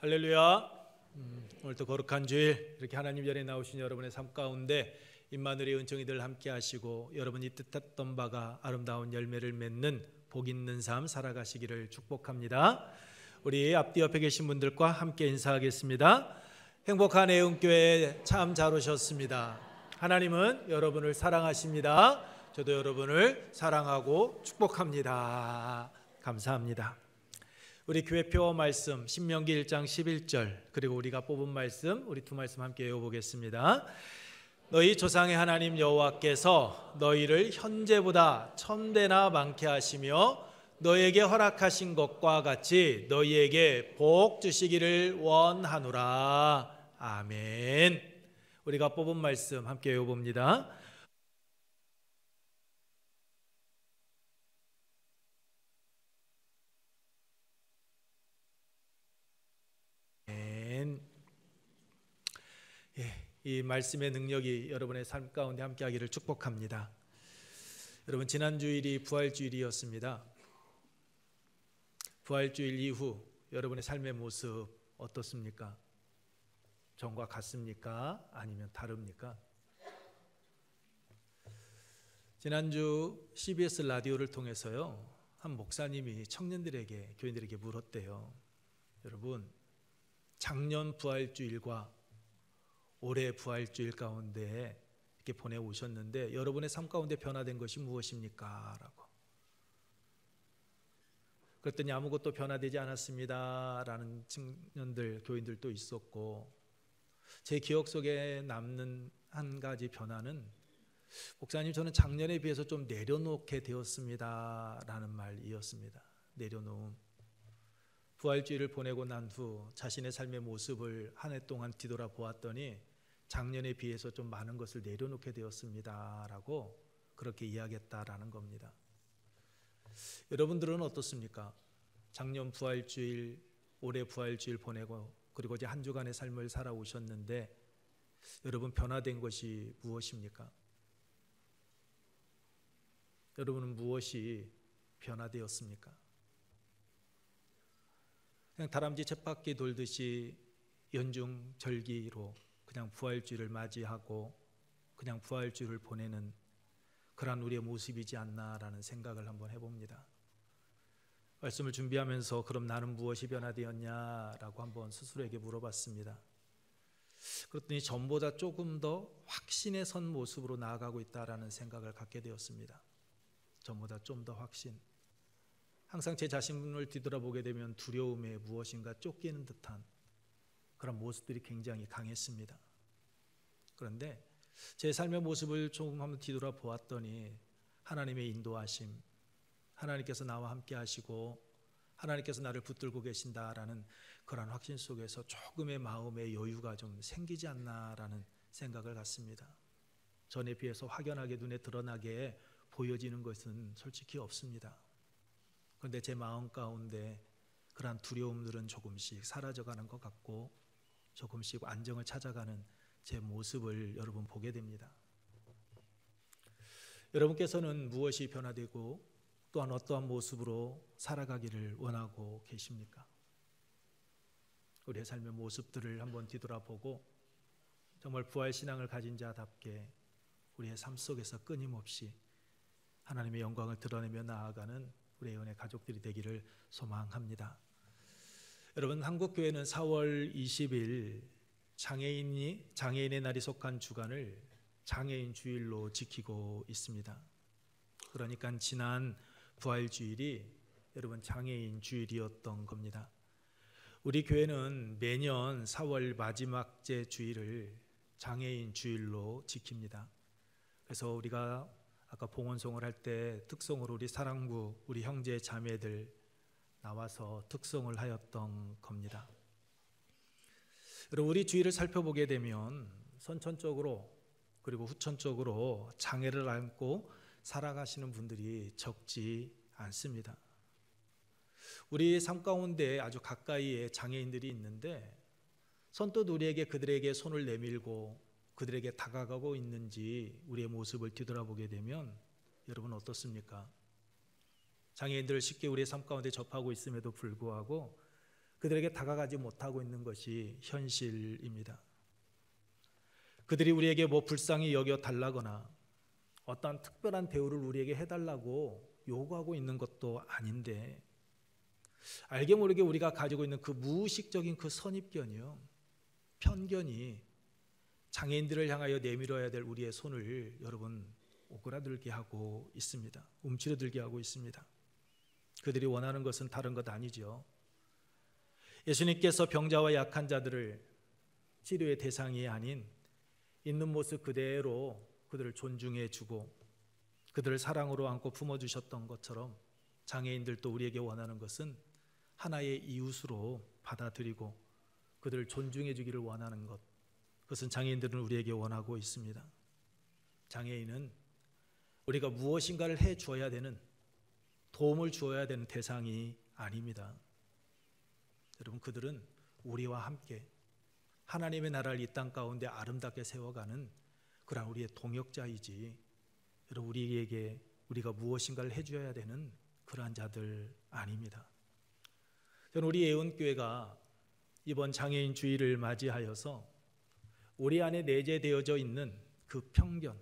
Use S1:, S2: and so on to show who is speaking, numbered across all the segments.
S1: 할렐루야. 오늘도 거룩한 주일 이렇게 하나님 자리에 나오신 여러분의 삶 가운데 임마누엘의 은총이 늘 함께 하시고 여러분이 뜻했던 바가 아름다운 열매를 맺는 복 있는 삶 살아가시기를 축복합니다. 우리 앞뒤 옆에 계신 분들과 함께 인사하겠습니다. 행복한 애흥교회에 참 잘 오셨습니다. 하나님은 여러분을 사랑하십니다. 저도 여러분을 사랑하고 축복합니다. 감사합니다. 우리 교회표 말씀 신명기 1장 11절 그리고 우리가 뽑은 말씀 우리 두 말씀 함께 외워보겠습니다. 너희 조상의 하나님 여호와께서 너희를 현재보다 1000배나 많게 하시며 너희에게 허락하신 것과 같이 너희에게 복 주시기를 원하노라. 아멘. 우리가 뽑은 말씀 함께 외워봅니다. 이 말씀의 능력이 여러분의 삶 가운데 함께하기를 축복합니다. 여러분, 지난 주일이 부활주일이었습니다. 부활주일 이후 여러분의 삶의 모습 어떻습니까? 전과 같습니까? 아니면 다릅니까? 지난주 CBS 라디오를 통해서요, 한 목사님이 청년들에게, 교인들에게 물었대요. 여러분, 작년 부활주일과 올해 부활주일 가운데 이렇게 보내오셨는데 여러분의 삶 가운데 변화된 것이 무엇입니까? 라고. 그랬더니 아무것도 변화되지 않았습니다 라는 청년들, 교인들도 있었고, 제 기억 속에 남는 한 가지 변화는 목사님, 저는 작년에 비해서 좀 내려놓게 되었습니다 라는 말이었습니다. 내려놓음. 부활주일을 보내고 난 후 자신의 삶의 모습을 한 해 동안 뒤돌아보았더니 작년에 비해서 좀 많은 것을 내려놓게 되었습니다 라고 그렇게 이야기했다라는 겁니다. 여러분들은 어떻습니까? 작년 부활주일, 올해 부활주일 보내고 그리고 이제 한 주간의 삶을 살아오셨는데 여러분, 변화된 것이 무엇입니까? 여러분은 무엇이 변화되었습니까? 그냥 다람쥐 쳇바퀴 돌듯이 연중절기로 그냥 부활주일을 맞이하고 그냥 부활주일을 보내는 그런 우리의 모습이지 않나라는 생각을 한번 해봅니다. 말씀을 준비하면서 그럼 나는 무엇이 변화되었냐라고 한번 스스로에게 물어봤습니다. 그랬더니 전보다 조금 더 확신에 선 모습으로 나아가고 있다라는 생각을 갖게 되었습니다. 전보다 좀 더 확신. 항상 제 자신을 뒤돌아보게 되면 두려움에 무엇인가 쫓기는 듯한 그런 모습들이 굉장히 강했습니다. 그런데 제 삶의 모습을 조금 한번 뒤돌아보았더니 하나님의 인도하심, 하나님께서 나와 함께 하시고 하나님께서 나를 붙들고 계신다라는 그런 확신 속에서 조금의 마음의 여유가 좀 생기지 않나라는 생각을 갖습니다. 전에 비해서 확연하게 눈에 드러나게 보여지는 것은 솔직히 없습니다. 그런데 제 마음 가운데 그러한 두려움들은 조금씩 사라져가는 것 같고 조금씩 안정을 찾아가는 제 모습을 여러분 보게 됩니다. 여러분께서는 무엇이 변화되고 또한 어떠한 모습으로 살아가기를 원하고 계십니까? 우리의 삶의 모습들을 한번 뒤돌아보고 정말 부활신앙을 가진 자답게 우리의 삶 속에서 끊임없이 하나님의 영광을 드러내며 나아가는 우리의 은혜 가족들이 되기를 소망합니다. 여러분, 한국교회는 4월 20일 장애인의 날이 속한 주간을 장애인 주일로 지키고 있습니다. 그러니까 지난 부활주일이 여러분 장애인 주일이었던 겁니다. 우리 교회는 매년 4월 마지막째 주일을 장애인 주일로 지킵니다. 그래서 우리가 아까 봉헌송을 할 때 특송으로 우리 사랑부, 우리 형제 자매들 나와서 특송을 하였던 겁니다. 여러분, 우리 주위를 살펴보게 되면 선천적으로 그리고 후천적으로 장애를 안고 살아가시는 분들이 적지 않습니다. 우리 삶 가운데 아주 가까이에 장애인들이 있는데 선뜻 우리에게 그들에게 손을 내밀고 그들에게 다가가고 있는지 우리의 모습을 뒤돌아보게 되면 여러분 어떻습니까? 장애인들을 쉽게 우리의 삶 가운데 접하고 있음에도 불구하고 그들에게 다가가지 못하고 있는 것이 현실입니다. 그들이 우리에게 뭐 불쌍히 여겨 달라거나 어떤 특별한 대우를 우리에게 해달라고 요구하고 있는 것도 아닌데, 알게 모르게 우리가 가지고 있는 그 무의식적인 그 선입견이요, 편견이 장애인들을 향하여 내밀어야 될 우리의 손을 여러분 오그라들게 하고 있습니다. 움츠러들게 하고 있습니다. 그들이 원하는 것은 다른 것 아니죠. 예수님께서 병자와 약한 자들을 치료의 대상이 아닌 있는 모습 그대로 그들을 존중해 주고 그들을 사랑으로 안고 품어주셨던 것처럼, 장애인들도 우리에게 원하는 것은 하나의 이웃으로 받아들이고 그들을 존중해 주기를 원하는 것, 그것은 장애인들은 우리에게 원하고 있습니다. 장애인은 우리가 무엇인가를 해 주어야 되는, 도움을 주어야 되는 대상이 아닙니다. 여러분, 그들은 우리와 함께 하나님의 나라를 이 땅 가운데 아름답게 세워가는 그런 우리의 동역자이지, 여러분, 우리에게 우리가 무엇인가를 해줘야 되는 그러한 자들 아닙니다. 저는 우리 예언교회가 이번 장애인 주일을 맞이하여서 우리 안에 내재되어져 있는 그 편견,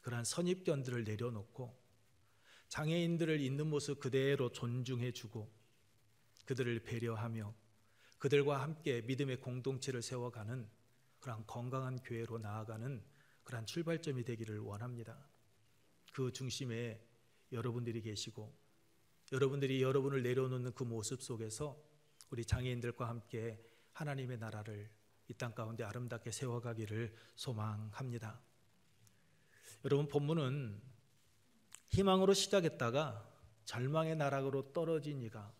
S1: 그러한 선입견들을 내려놓고 장애인들을 있는 모습 그대로 존중해주고 그들을 배려하며 그들과 함께 믿음의 공동체를 세워가는 그러한 건강한 교회로 나아가는 그러한 출발점이 되기를 원합니다. 그 중심에 여러분들이 계시고 여러분들이 여러분을 내려놓는 그 모습 속에서 우리 장애인들과 함께 하나님의 나라를 이 땅 가운데 아름답게 세워가기를 소망합니다. 여러분, 본문은 희망으로 시작했다가 절망의 나락으로 떨어진 이가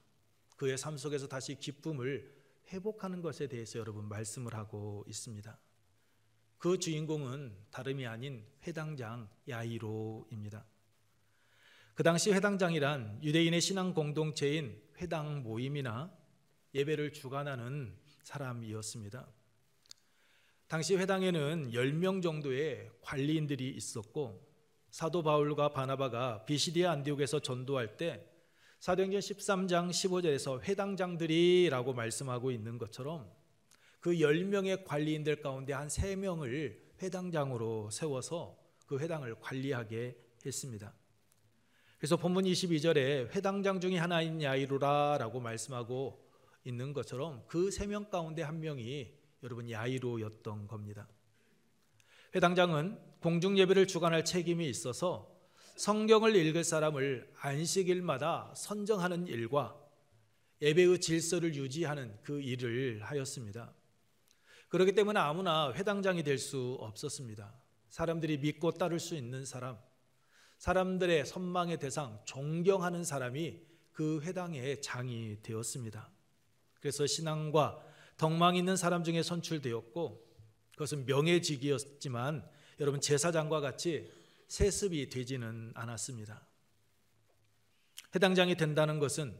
S1: 그의 삶 속에서 다시 기쁨을 회복하는 것에 대해서 여러분 말씀을 하고 있습니다. 그 주인공은 다름이 아닌 회당장 야이로입니다. 그 당시 회당장이란 유대인의 신앙 공동체인 회당 모임이나 예배를 주관하는 사람이었습니다. 당시 회당에는 10명 정도의 관리인들이 있었고, 사도 바울과 바나바가 비시디아 안디옥에서 전도할 때 사도행전 13장 15절에서 회당장들이라고 말씀하고 있는 것처럼 그 10명의 관리인들 가운데 한 3명을 회당장으로 세워서 그 회당을 관리하게 했습니다. 그래서 본문 22절에 회당장 중에 하나인 야이로라라고 말씀하고 있는 것처럼 그 3명 가운데 한 명이 여러분 야이로였던 겁니다. 회당장은 공중 예배를 주관할 책임이 있어서 성경을 읽을 사람을 안식일마다 선정하는 일과 예배의 질서를 유지하는 그 일을 하였습니다. 그렇기 때문에 아무나 회당장이 될 수 없었습니다. 사람들이 믿고 따를 수 있는 사람, 사람들의 선망의 대상, 존경하는 사람이 그 회당의 장이 되었습니다. 그래서 신앙과 덕망이 있는 사람 중에 선출되었고, 그것은 명예직이었지만 여러분 제사장과 같이 세습이 되지는 않았습니다. 회당장이 된다는 것은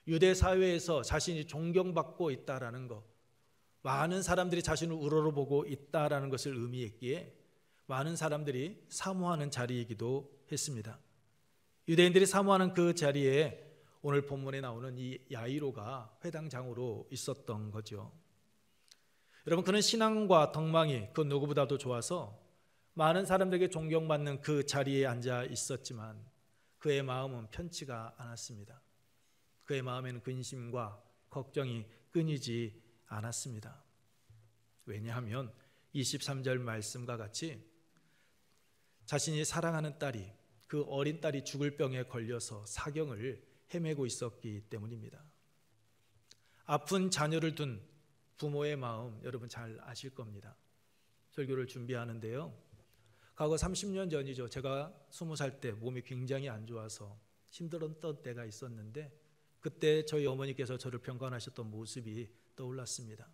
S1: 유대 사회에서 자신이 존경받고 있다라는 것, 많은 사람들이 자신을 우러러보고 있다라는 것을 의미했기에 많은 사람들이 사모하는 자리이기도 했습니다. 유대인들이 사모하는 그 자리에 오늘 본문에 나오는 이 야이로가 회당장으로 있었던 거죠. 여러분, 그는 신앙과 덕망이 그 누구보다도 좋아서 많은 사람들에게 존경받는 그 자리에 앉아 있었지만 그의 마음은 편치가 않았습니다. 그의 마음에는 근심과 걱정이 끊이지 않았습니다. 왜냐하면 23절 말씀과 같이 자신이 사랑하는 딸이, 그 어린 딸이 죽을 병에 걸려서 사경을 헤매고 있었기 때문입니다. 아픈 자녀를 둔 부모의 마음 여러분 잘 아실 겁니다. 설교를 준비하는데요, 과거 30년 전이죠. 제가 20살 때 몸이 굉장히 안 좋아서 힘들었던 때가 있었는데 그때 저희 어머니께서 저를 병간하셨던 모습이 떠올랐습니다.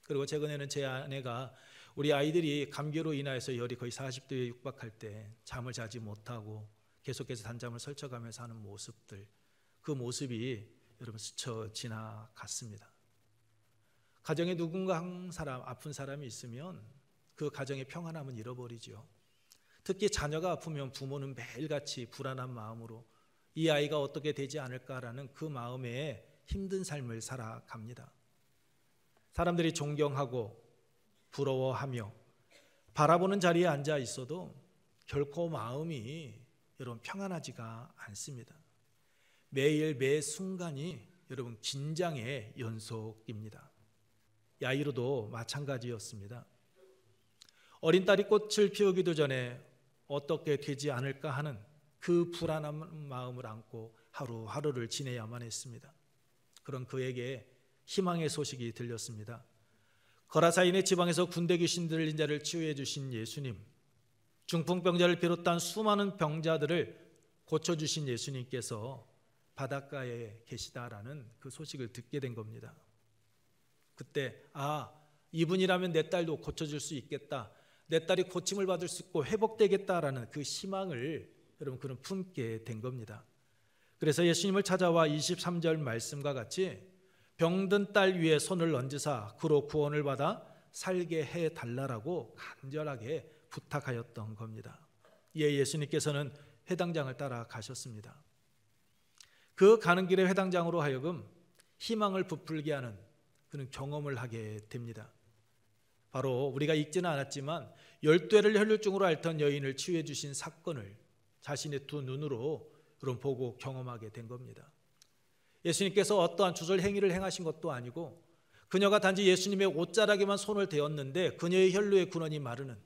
S1: 그리고 최근에는 제 아내가 우리 아이들이 감기로 인하여서 열이 거의 40도에 육박할 때 잠을 자지 못하고 계속해서 단잠을 설쳐가면서 하는 모습들, 그 모습이 여러분 스쳐 지나갔습니다. 가정에 누군가 한 사람, 아픈 사람이 있으면 그 가정의 평안함은 잃어버리죠. 특히 자녀가 아프면 부모는 매일같이 불안한 마음으로 이 아이가 어떻게 되지 않을까라는 그 마음에 힘든 삶을 살아갑니다. 사람들이 존경하고 부러워하며 바라보는 자리에 앉아 있어도 결코 마음이 여러분 평안하지가 않습니다. 매일 매 순간이 여러분 긴장의 연속입니다. 야이로도 마찬가지였습니다. 어린 딸이 꽃을 피우기도 전에 어떻게 되지 않을까 하는 그 불안한 마음을 안고 하루하루를 지내야만 했습니다. 그런 그에게 희망의 소식이 들렸습니다. 거라사인의 지방에서 군대 귀신 들린 자를 치유해 주신 예수님, 중풍병자를 비롯한 수많은 병자들을 고쳐주신 예수님께서 바닷가에 계시다라는 그 소식을 듣게 된 겁니다. 그때 이분이라면 내 딸도 고쳐줄 수 있겠다, 내 딸이 고침을 받을 수 있고 회복되겠다라는 그 희망을 여러분 그는 품게 된 겁니다. 그래서 예수님을 찾아와 23절 말씀과 같이 병든 딸 위에 손을 얹으사 그로 구원을 받아 살게 해달라고 간절하게 부탁하였던 겁니다. 이에 예수님께서는 회당장을 따라 가셨습니다. 그 가는 길에 회당장으로 하여금 희망을 부풀게 하는 그런 경험을 하게 됩니다. 바로 우리가 읽지는 않았지만 12회를 혈류증으로 앓던 여인을 치유해 주신 사건을 자신의 두 눈으로 그런 보고 경험하게 된 겁니다. 예수님께서 어떠한 주술 행위를 행하신 것도 아니고 그녀가 단지 예수님의 옷자락에만 손을 대었는데 그녀의 혈류의 근원이 마르는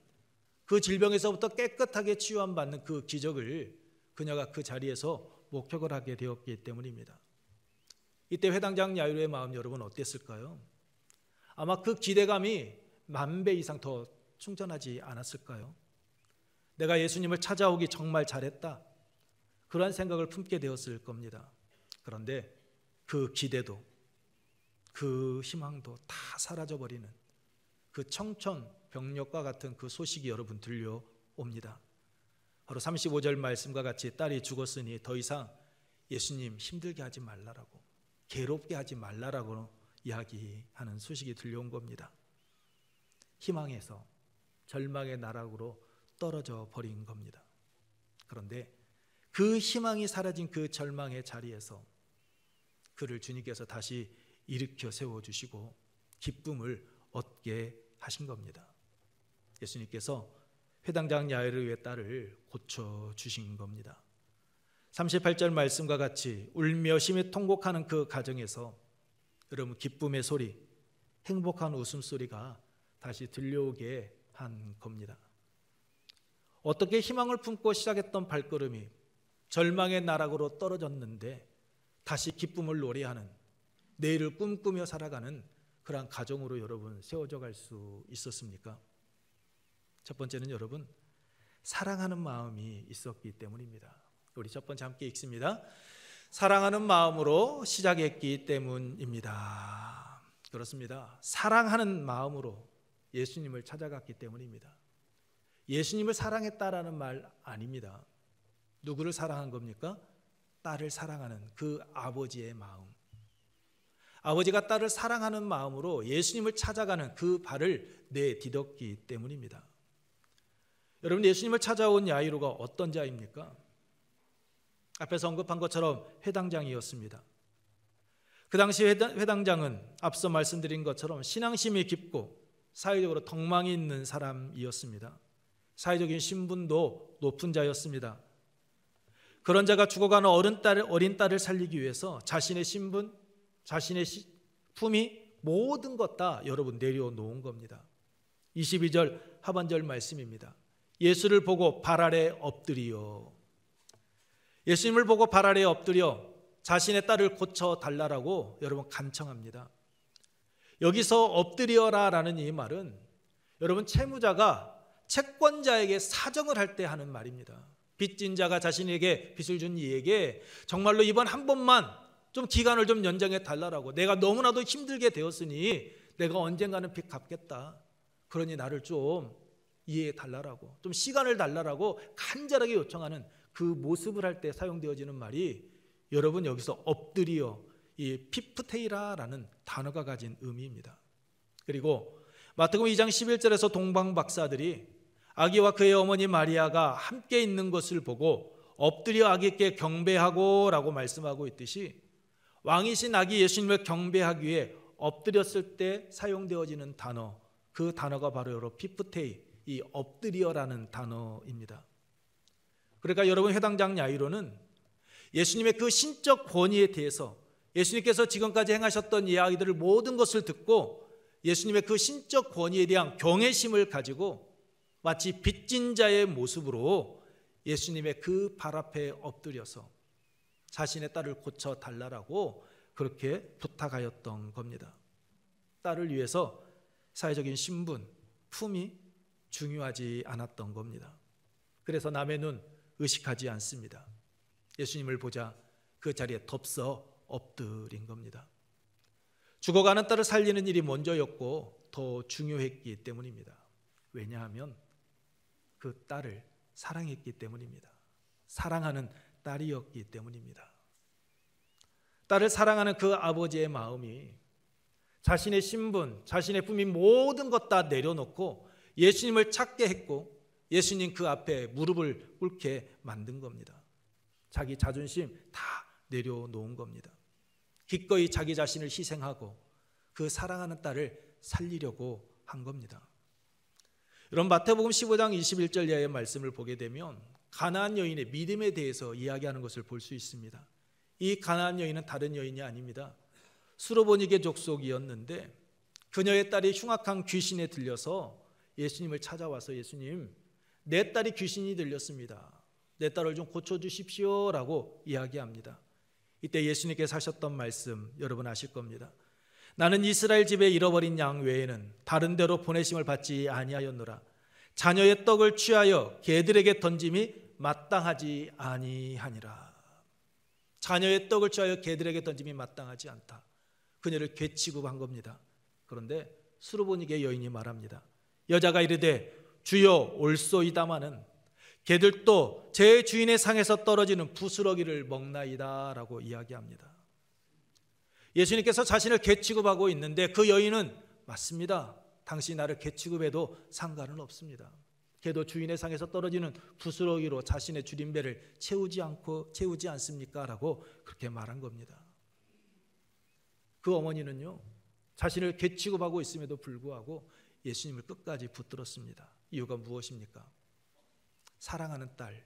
S1: 그 질병에서부터 깨끗하게 치유함 받는 그 기적을 그녀가 그 자리에서 목격을 하게 되었기 때문입니다. 이때 회당장 야이로의 마음 여러분 어땠을까요? 아마 그 기대감이 10,000배 이상 더 충전하지 않았을까요? 내가 예수님을 찾아오기 정말 잘했다, 그러한 생각을 품게 되었을 겁니다. 그런데 그 기대도 그 희망도 다 사라져버리는 그 청천벽력과 같은 그 소식이 여러분 들려옵니다. 바로 35절 말씀과 같이 딸이 죽었으니 더 이상 예수님 힘들게 하지 말라라고, 괴롭게 하지 말라라고 이야기하는 소식이 들려온 겁니다. 희망에서 절망의 나락으로 떨어져 버린 겁니다. 그런데 그 희망이 사라진 그 절망의 자리에서 그를 주님께서 다시 일으켜 세워주시고 기쁨을 얻게 하신 겁니다. 예수님께서 회당장 야이로의 딸을 고쳐주신 겁니다. 38절 말씀과 같이 울며 심히 통곡하는 그 가정에서 여러분 기쁨의 소리, 행복한 웃음소리가 다시 들려오게 한 겁니다. 어떻게 희망을 품고 시작했던 발걸음이 절망의 나락으로 떨어졌는데 다시 기쁨을 노래하는, 내일을 꿈꾸며 살아가는 그러한 가정으로 여러분 세워져 갈 수 있었습니까? 첫 번째는 여러분 사랑하는 마음이 있었기 때문입니다. 우리 첫 번째 함께 읽습니다. 사랑하는 마음으로 시작했기 때문입니다. 그렇습니다. 사랑하는 마음으로 예수님을 찾아갔기 때문입니다. 예수님을 사랑했다라는 말 아닙니다. 누구를 사랑한 겁니까? 딸을 사랑하는 그 아버지의 마음. 아버지가 딸을 사랑하는 마음으로 예수님을 찾아가는 그 발을 내디뎠기 때문입니다. 여러분, 예수님을 찾아온 야이로가 어떤 자입니까? 앞에서 언급한 것처럼 회당장이었습니다. 그 당시 회당장은 앞서 말씀드린 것처럼 신앙심이 깊고 사회적으로 덕망이 있는 사람이었습니다. 사회적인 신분도 높은 자였습니다. 그런 자가 죽어가는 어린 딸을 살리기 위해서 자신의 신분, 자신의 품위, 모든 것 다 여러분 내려놓은 겁니다. 22절 하반절 말씀입니다. 예수를 보고 발 아래 엎드리어, 예수님을 보고 발 아래 엎드려 자신의 딸을 고쳐달라고 여러분 간청합니다. 여기서 엎드려라라는 이 말은 여러분 채무자가 채권자에게 사정을 할 때 하는 말입니다. 빚진 자가 자신에게 빚을 준 이에게 정말로 이번 한 번만 좀 기간을 좀 연장해 달라고, 내가 너무나도 힘들게 되었으니 내가 언젠가는 빚 갚겠다, 그러니 나를 좀 이해해 달라고, 좀 시간을 달라고 간절하게 요청하는 그 모습을 할 때 사용되어지는 말이 여러분 여기서 엎드리어, 이 피프테이라라는 단어가 가진 의미입니다. 그리고 마태복음 2장 11절에서 동방 박사들이 아기와 그의 어머니 마리아가 함께 있는 것을 보고 엎드려 아기께 경배하고 라고 말씀하고 있듯이 왕이신 아기 예수님을 경배하기 위해 엎드렸을 때 사용되어지는 단어, 그 단어가 바로 피프테이, 이 엎드려라는 단어입니다. 그러니까 여러분, 회당장 야이로는 예수님의 그 신적 권위에 대해서, 예수님께서 지금까지 행하셨던 이야기들을 모든 것을 듣고 예수님의 그 신적 권위에 대한 경외심을 가지고 마치 빚진 자의 모습으로 예수님의 그 발 앞에 엎드려서 자신의 딸을 고쳐달라고 그렇게 부탁하였던 겁니다. 딸을 위해서 사회적인 신분, 품이 중요하지 않았던 겁니다. 그래서 남의 눈 의식하지 않습니다. 예수님을 보자 그 자리에 덥석 엎드린 겁니다. 죽어가는 딸을 살리는 일이 먼저였고 더 중요했기 때문입니다. 왜냐하면 그 딸을 사랑했기 때문입니다. 사랑하는 딸이었기 때문입니다. 딸을 사랑하는 그 아버지의 마음이 자신의 신분, 자신의 품위 모든 것 다 내려놓고 예수님을 찾게 했고 예수님 그 앞에 무릎을 꿇게 만든 겁니다. 자기 자존심 다 내려놓은 겁니다. 기꺼이 자기 자신을 희생하고 그 사랑하는 딸을 살리려고 한 겁니다. 여러분, 마태복음 15장 21절 이하의 말씀을 보게 되면 가나안 여인의 믿음에 대해서 이야기하는 것을 볼 수 있습니다. 이 가나안 여인은 다른 여인이 아닙니다. 수로보니게 족속이었는데 그녀의 딸이 흉악한 귀신에 들려서 예수님을 찾아와서 예수님, 내 딸이 귀신이 들렸습니다. 내 딸을 좀 고쳐주십시오 라고 이야기합니다. 이때 예수님께서 하셨던 말씀 여러분 아실 겁니다. 나는 이스라엘 집에 잃어버린 양 외에는 다른 데로 보내심을 받지 아니하였노라. 자녀의 떡을 취하여 개들에게 던짐이 마땅하지 아니하니라. 자녀의 떡을 취하여 개들에게 던짐이 마땅하지 않다. 그녀를 괴치고 한 겁니다. 그런데 수로보니게 여인이 말합니다. 여자가 이르되 주여 올소이다마는 개들도 제 주인의 상에서 떨어지는 부스러기를 먹나이다 라고 이야기합니다. 예수님께서 자신을 개취급하고 있는데 그 여인은 맞습니다. 당신이 나를 개취급해도 상관은 없습니다. 개도 주인의 상에서 떨어지는 부스러기로 자신의 줄임배를 채우지 않습니까? 라고 그렇게 말한 겁니다. 그 어머니는요, 자신을 개취급하고 있음에도 불구하고 예수님을 끝까지 붙들었습니다. 이유가 무엇입니까? 사랑하는 딸,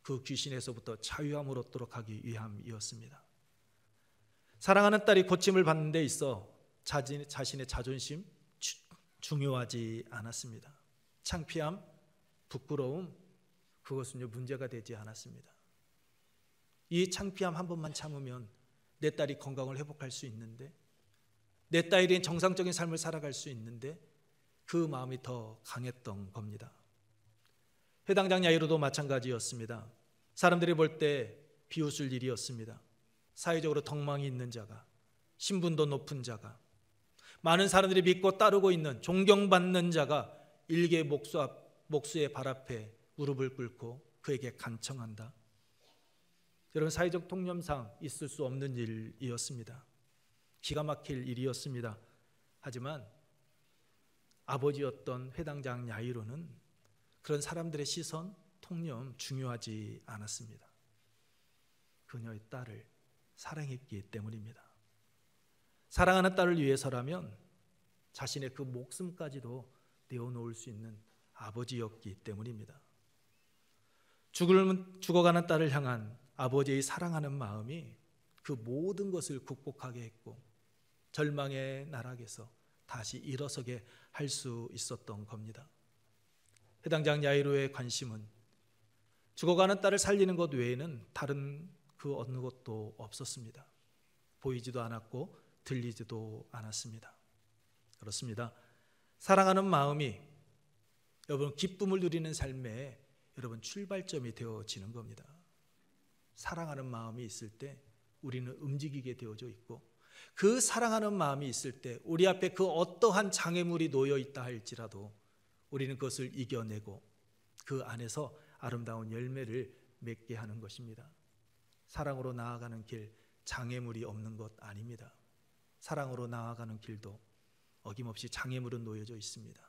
S1: 그 귀신에서부터 자유함을 얻도록 하기 위함이었습니다. 사랑하는 딸이 고침을 받는 데 있어 자신의 자존심 중요하지 않았습니다. 창피함, 부끄러움, 그것은요 문제가 되지 않았습니다. 이 창피함 한 번만 참으면 내 딸이 건강을 회복할 수 있는데, 내 딸이 정상적인 삶을 살아갈 수 있는데 그 마음이 더 강했던 겁니다. 회당장 야이로도 마찬가지였습니다. 사람들이 볼 때 비웃을 일이었습니다. 사회적으로 덕망이 있는 자가, 신분도 높은 자가, 많은 사람들이 믿고 따르고 있는 존경받는 자가 일개 목수의 발 앞에 무릎을 꿇고 그에게 간청한다. 여러분, 사회적 통념상 있을 수 없는 일이었습니다. 기가 막힐 일이었습니다. 하지만 아버지였던 회당장 야이로는 그런 사람들의 시선, 통념 중요하지 않았습니다. 그녀의 딸을 사랑했기 때문입니다. 사랑하는 딸을 위해서라면 자신의 그 목숨까지도 내어놓을 수 있는 아버지였기 때문입니다. 죽어가는 딸을 향한 아버지의 사랑하는 마음이 그 모든 것을 극복하게 했고 절망의 나락에서 다시 일어서게 할 수 있었던 겁니다. 회당장 야이로의 관심은 죽어가는 딸을 살리는 것 외에는 다른 그 어느 것도 없었습니다. 보이지도 않았고 들리지도 않았습니다. 그렇습니다. 사랑하는 마음이 여러분 기쁨을 누리는 삶에 여러분 출발점이 되어지는 겁니다. 사랑하는 마음이 있을 때 우리는 움직이게 되어져 있고, 그 사랑하는 마음이 있을 때 우리 앞에 그 어떠한 장애물이 놓여 있다 할지라도 우리는 그것을 이겨내고 그 안에서 아름다운 열매를 맺게 하는 것입니다. 사랑으로 나아가는 길, 장애물이 없는 것 아닙니다. 사랑으로 나아가는 길도 어김없이 장애물은 놓여져 있습니다.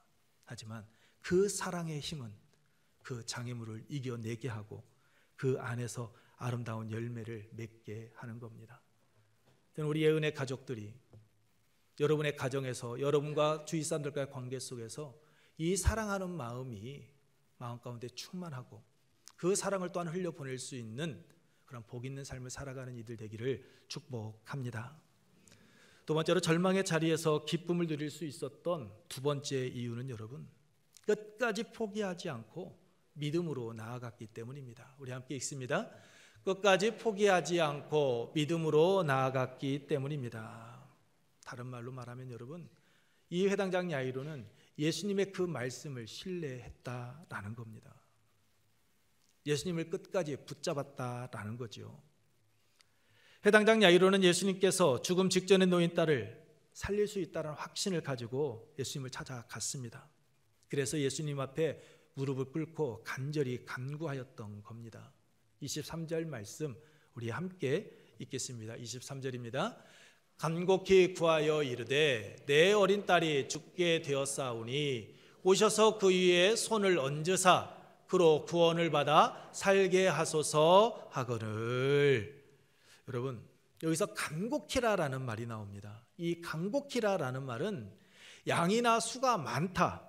S1: 하지만 그 사랑의 힘은 그 장애물을 이겨내게 하고 그 안에서 아름다운 열매를 맺게 하는 겁니다. 저는 우리 예은의 가족들이 여러분의 가정에서 여러분과 주위 사람들과의 관계 속에서 이 사랑하는 마음이 마음 가운데 충만하고 그 사랑을 또한 흘려보낼 수 있는 그런 복 있는 삶을 살아가는 이들 되기를 축복합니다. 두 번째로 절망의 자리에서 기쁨을 누릴 수 있었던 두 번째 이유는 여러분, 끝까지 포기하지 않고 믿음으로 나아갔기 때문입니다. 우리 함께 읽습니다. 끝까지 포기하지 않고 믿음으로 나아갔기 때문입니다. 다른 말로 말하면 여러분, 이 회당장 야이로는 예수님의 그 말씀을 신뢰했다라는 겁니다. 예수님을 끝까지 붙잡았다라는 거죠. 회당장 야이로는 예수님께서 죽음 직전에 놓인 딸을 살릴 수 있다는 확신을 가지고 예수님을 찾아갔습니다. 그래서 예수님 앞에 무릎을 꿇고 간절히 간구하였던 겁니다. 23절 말씀 우리 함께 읽겠습니다. 23절입니다. 간곡히 구하여 이르되 내 어린 딸이 죽게 되었사오니 오셔서 그 위에 손을 얹으사 그로 구원을 받아 살게 하소서 하거늘. 여러분, 여기서 간곡히라라는 말이 나옵니다. 이 간곡히라라는 말은 양이나 수가 많다,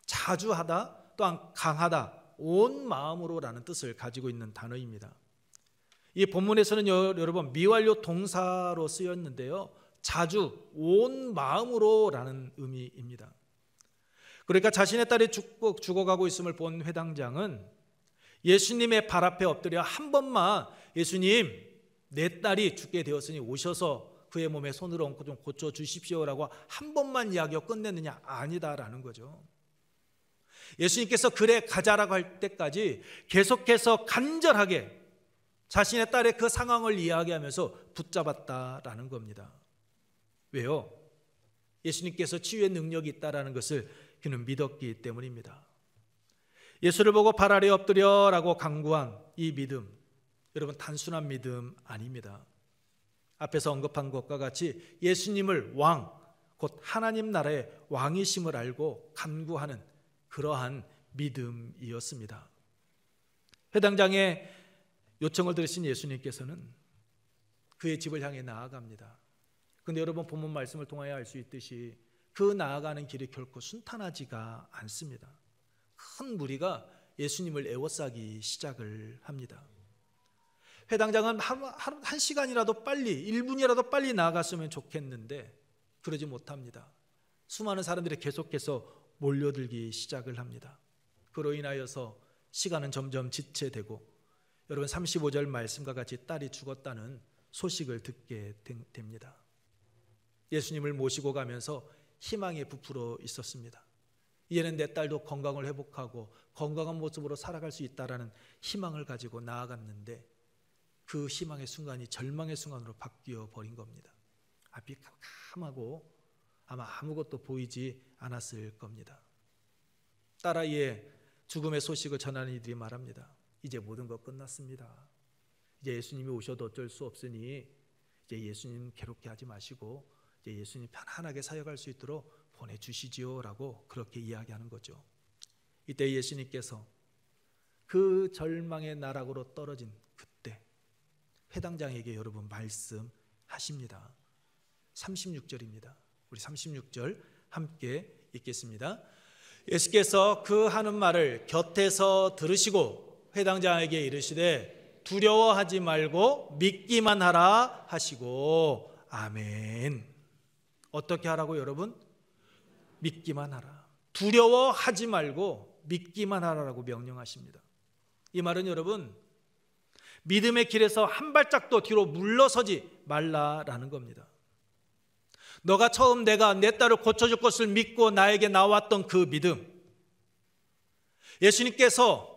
S1: 자주 하다, 또한 강하다, 온 마음으로라는 뜻을 가지고 있는 단어입니다. 이 본문에서는 여러분 미완료 동사로 쓰였는데요, 자주, 온 마음으로라는 의미입니다. 그러니까 자신의 딸이 죽어가고 있음을 본 회당장은 예수님의 발 앞에 엎드려 한 번만 예수님, 내 딸이 죽게 되었으니 오셔서 그의 몸에 손을 얹고 좀 고쳐주십시오라고 한 번만 이야기하고 끝냈느냐? 아니다라는 거죠. 예수님께서 그래 가자라고 할 때까지 계속해서 간절하게 자신의 딸의 그 상황을 이야기하면서 붙잡았다라는 겁니다. 왜요? 예수님께서 치유의 능력이 있다라는 것을 그는 믿었기 때문입니다. 예수를 보고 발 아래 엎드려라고 강구한 이 믿음, 여러분 단순한 믿음 아닙니다. 앞에서 언급한 것과 같이 예수님을 왕, 곧 하나님 나라의 왕이심을 알고 간구하는 그러한 믿음이었습니다. 회당장의 요청을 들으신 예수님께서는 그의 집을 향해 나아갑니다. 그런데 여러분 본문 말씀을 통하여 알 수 있듯이 그 나아가는 길이 결코 순탄하지가 않습니다. 큰 무리가 예수님을 에워싸기 시작을 합니다. 회당장은 한 시간이라도 빨리, 1분이라도 빨리 나아갔으면 좋겠는데 그러지 못합니다. 수많은 사람들이 계속해서 몰려들기 시작을 합니다. 그로 인하여서 시간은 점점 지체되고 여러분 35절 말씀과 같이 딸이 죽었다는 소식을 듣게 됩니다. 예수님을 모시고 가면서 희망에 부풀어 있었습니다. 이제는 내 딸도 건강을 회복하고 건강한 모습으로 살아갈 수 있다라는 희망을 가지고 나아갔는데 그 희망의 순간이 절망의 순간으로 바뀌어 버린 겁니다. 앞이 캄캄하고 아마 아무것도 보이지 않았을 겁니다. 딸아이의 죽음의 소식을 전하는 이들이 말합니다. 이제 모든 것 끝났습니다. 이제 예수님이 오셔도 어쩔 수 없으니 이제 예수님 괴롭게 하지 마시고 이제 예수님 편안하게 사역할 수 있도록 보내주시지요 라고 그렇게 이야기하는 거죠. 이때 예수님께서 그 절망의 나락으로 떨어진 그때 회당장에게 여러분 말씀하십니다. 36절입니다. 우리 36절 함께 읽겠습니다. 예수께서 그 하는 말을 곁에서 들으시고 회당장에게 이르시되 두려워하지 말고 믿기만 하라 하시고 아멘. 어떻게 하라고 여러분? 믿기만 하라. 두려워하지 말고 믿기만 하라라고 명령하십니다. 이 말은 여러분 믿음의 길에서 한 발짝도 뒤로 물러서지 말라라는 겁니다. 너가 처음 내가 내 딸을 고쳐줄 것을 믿고 나에게 나왔던 그 믿음, 예수님께서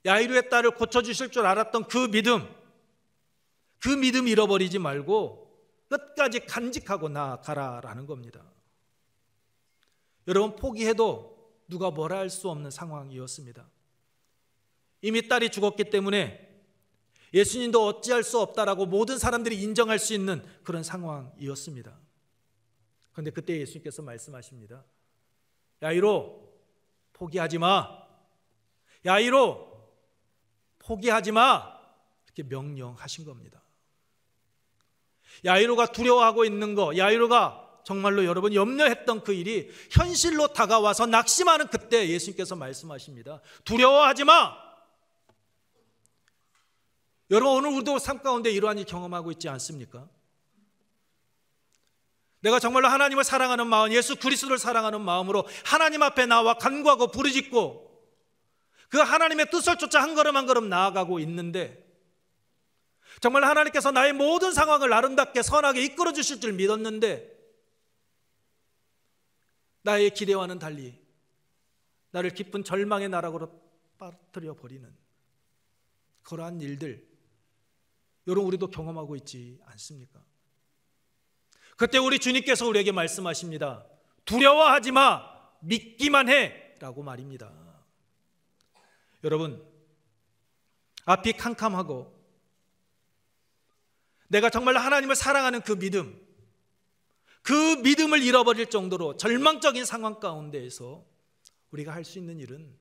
S1: 야이로의 딸을 고쳐주실 줄 알았던 그 믿음 잃어버리지 말고 끝까지 간직하고 나아가라라는 겁니다. 여러분 포기해도 누가 뭐라 할 수 없는 상황이었습니다. 이미 딸이 죽었기 때문에 예수님도 어찌할 수 없다라고 모든 사람들이 인정할 수 있는 그런 상황이었습니다. 그런데 그때 예수님께서 말씀하십니다. 야이로 포기하지 마. 야이로 포기하지 마. 이렇게 명령하신 겁니다. 야이로가 두려워하고 있는 거, 야이로가 정말로 여러분 염려했던 그 일이 현실로 다가와서 낙심하는 그때 예수님께서 말씀하십니다. 두려워하지 마. 여러분, 오늘 우리도 삶 가운데 이러한 일 경험하고 있지 않습니까? 내가 정말로 하나님을 사랑하는 마음, 예수 그리스도를 사랑하는 마음으로 하나님 앞에 나와 간구하고 부르짖고 그 하나님의 뜻을 쫓아 한 걸음 한 걸음 나아가고 있는데, 정말 하나님께서 나의 모든 상황을 아름답게 선하게 이끌어 주실 줄 믿었는데 나의 기대와는 달리 나를 깊은 절망의 나락으로 빠뜨려 버리는 그러한 일들, 여러분 우리도 경험하고 있지 않습니까? 그때 우리 주님께서 우리에게 말씀하십니다. 두려워하지 마, 믿기만 해 라고 말입니다. 여러분, 앞이 캄캄하고 내가 정말 하나님을 사랑하는 그 믿음을 잃어버릴 정도로 절망적인 상황 가운데에서 우리가 할 수 있는 일은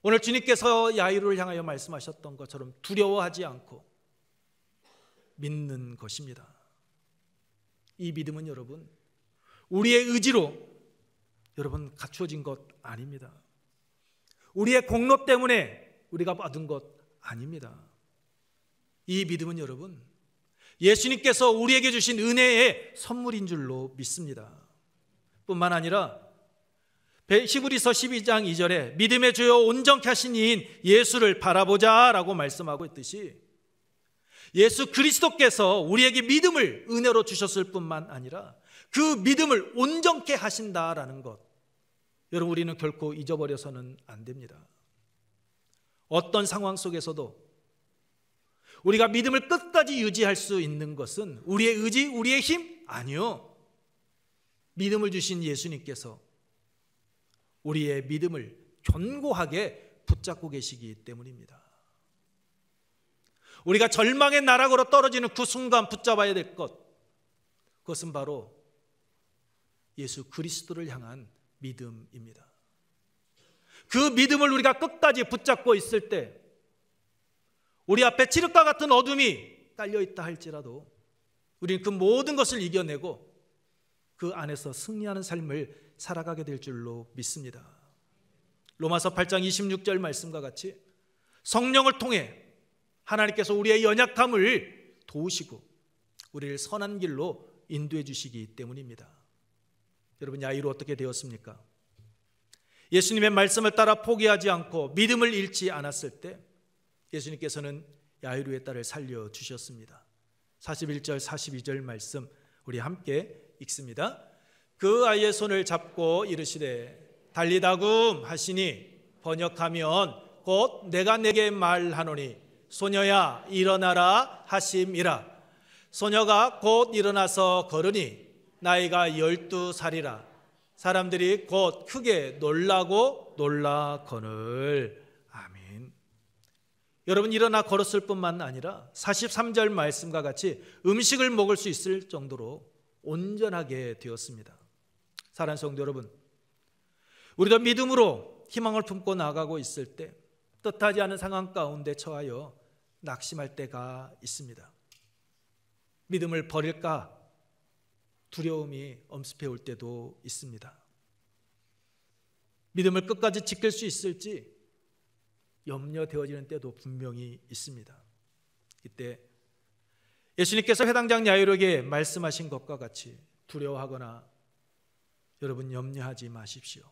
S1: 오늘 주님께서 야이로를 향하여 말씀하셨던 것처럼 두려워하지 않고 믿는 것입니다. 이 믿음은 여러분 우리의 의지로 여러분 갖추어진 것 아닙니다. 우리의 공로 때문에 우리가 받은 것 아닙니다. 이 믿음은 여러분 예수님께서 우리에게 주신 은혜의 선물인 줄로 믿습니다. 뿐만 아니라 히브리서 12장 2절에 믿음의 주요 온전케 하신 이인 예수를 바라보자 라고 말씀하고 있듯이 예수 그리스도께서 우리에게 믿음을 은혜로 주셨을 뿐만 아니라 그 믿음을 온전케 하신다라는 것, 여러분 우리는 결코 잊어버려서는 안 됩니다. 어떤 상황 속에서도 우리가 믿음을 끝까지 유지할 수 있는 것은 우리의 의지, 우리의 힘? 아니요. 믿음을 주신 예수님께서 우리의 믿음을 견고하게 붙잡고 계시기 때문입니다. 우리가 절망의 나락으로 떨어지는 그 순간 붙잡아야 될 것, 그것은 바로 예수 그리스도를 향한 믿음입니다. 그 믿음을 우리가 끝까지 붙잡고 있을 때 우리 앞에 칠흑과 같은 어둠이 깔려있다 할지라도 우리는 그 모든 것을 이겨내고 그 안에서 승리하는 삶을 살아가게 될 줄로 믿습니다. 로마서 8장 26절 말씀과 같이 성령을 통해 하나님께서 우리의 연약함을 도우시고 우리를 선한 길로 인도해 주시기 때문입니다. 여러분, 야이로 어떻게 되었습니까? 예수님의 말씀을 따라 포기하지 않고 믿음을 잃지 않았을 때 예수님께서는 야이로의 딸을 살려주셨습니다. 41절 42절 말씀 우리 함께 읽습니다. 그 아이의 손을 잡고 이르시되 달리다굼 하시니 번역하면 곧 내가 내게 말하노니 소녀야 일어나라 하심이라. 소녀가 곧 일어나서 걸으니 나이가 12살이라. 사람들이 곧 크게 놀라고 놀라거늘. 아멘. 여러분, 일어나 걸었을 뿐만 아니라 43절 말씀과 같이 음식을 먹을 수 있을 정도로 온전하게 되었습니다. 사랑하는 성도 여러분, 우리도 믿음으로 희망을 품고 나아가고 있을 때 뜻하지 않은 상황 가운데 처하여 낙심할 때가 있습니다. 믿음을 버릴까 두려움이 엄습해 올 때도 있습니다. 믿음을 끝까지 지킬 수 있을지 염려되어지는 때도 분명히 있습니다. 이때 예수님께서 회당장 야이로에게 말씀하신 것과 같이 두려워하거나 여러분 염려하지 마십시오.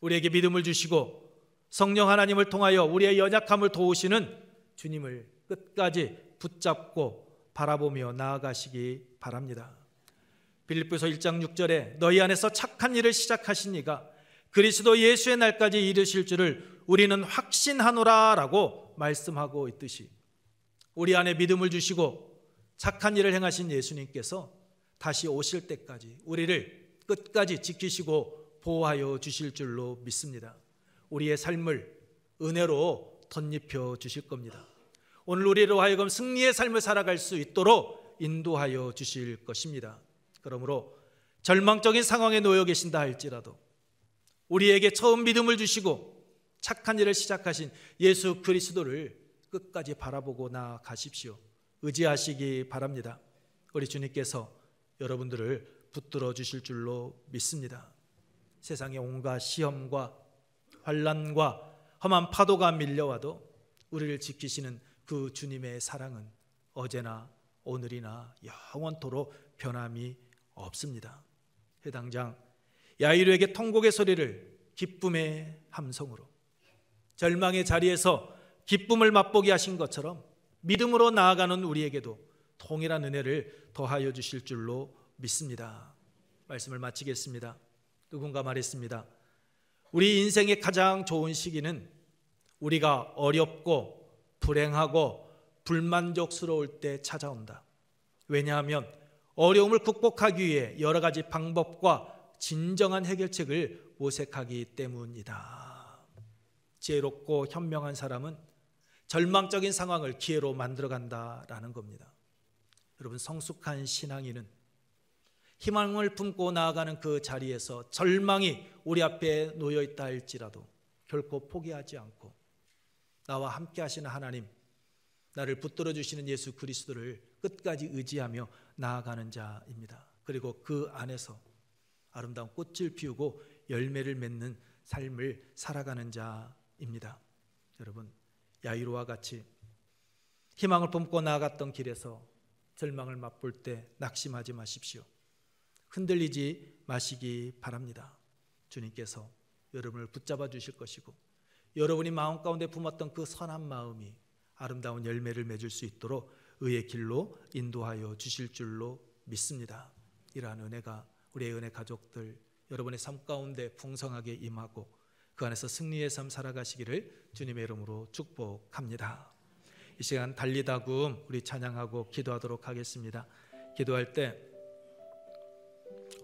S1: 우리에게 믿음을 주시고 성령 하나님을 통하여 우리의 연약함을 도우시는 주님을 끝까지 붙잡고 바라보며 나아가시기 바랍니다. 빌립보서 1장 6절에 너희 안에서 착한 일을 시작하신 이가 그리스도 예수의 날까지 이르실 줄을 우리는 확신하노라 라고 말씀하고 있듯이 우리 안에 믿음을 주시고 착한 일을 행하신 예수님께서 다시 오실 때까지 우리를 끝까지 지키시고 보호하여 주실 줄로 믿습니다. 우리의 삶을 은혜로 덧입혀 주실 겁니다. 오늘 우리로 하여금 승리의 삶을 살아갈 수 있도록 인도하여 주실 것입니다. 그러므로 절망적인 상황에 놓여 계신다 할지라도 우리에게 처음 믿음을 주시고 착한 일을 시작하신 예수 그리스도를 끝까지 바라보고 나아가십시오. 의지하시기 바랍니다. 우리 주님께서 여러분들을 붙들어 주실 줄로 믿습니다. 세상의 온갖 시험과 환난과 험한 파도가 밀려와도 우리를 지키시는 그 주님의 사랑은 어제나 오늘이나 영원토록 변함이 없습니다. 해당장 야이로에게 통곡의 소리를 기쁨의 함성으로, 절망의 자리에서 기쁨을 맛보게 하신 것처럼 믿음으로 나아가는 우리에게도 동일한 은혜를 더하여 주실 줄로 믿습니다. 말씀을 마치겠습니다. 누군가 말했습니다. 우리 인생의 가장 좋은 시기는 우리가 어렵고 불행하고 불만족스러울 때 찾아온다. 왜냐하면 어려움을 극복하기 위해 여러 가지 방법과 진정한 해결책을 모색하기 때문이다. 지혜롭고 현명한 사람은 절망적인 상황을 기회로 만들어간다라는 겁니다. 여러분, 성숙한 신앙인은 희망을 품고 나아가는 그 자리에서 절망이 우리 앞에 놓여 있다 할지라도 결코 포기하지 않고 나와 함께 하시는 하나님, 나를 붙들어 주시는 예수 그리스도를 끝까지 의지하며 나아가는 자입니다. 그리고 그 안에서 아름다운 꽃을 피우고 열매를 맺는 삶을 살아가는 자입니다. 여러분, 야이로와 같이 희망을 품고 나아갔던 길에서 절망을 맛볼 때 낙심하지 마십시오. 흔들리지 마시기 바랍니다. 주님께서 여러분을 붙잡아 주실 것이고 여러분이 마음 가운데 품었던 그 선한 마음이 아름다운 열매를 맺을 수 있도록 의의 길로 인도하여 주실 줄로 믿습니다. 이러한 은혜가 우리의 은혜 가족들, 여러분의 삶 가운데 풍성하게 임하고 그 안에서 승리의 삶 살아가시기를 주님의 이름으로 축복합니다. 이 시간 달리다금 우리 찬양하고 기도하도록 하겠습니다. 기도할 때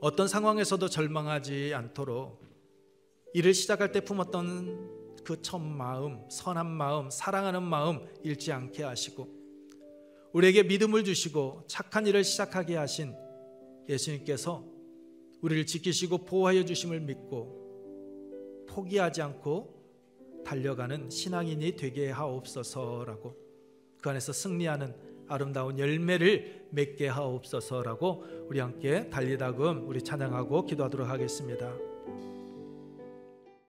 S1: 어떤 상황에서도 절망하지 않도록 일을 시작할 때 품었던 그 첫 마음, 선한 마음, 사랑하는 마음 잃지 않게 하시고 우리에게 믿음을 주시고 착한 일을 시작하게 하신 예수님께서 우리를 지키시고 보호하여 주심을 믿고 포기하지 않고 달려가는 신앙인이 되게 하옵소서라고, 그 안에서 승리하는 아름다운 열매를 맺게 하옵소서라고 우리 함께 달리다금 우리 찬양하고 기도하도록 하겠습니다.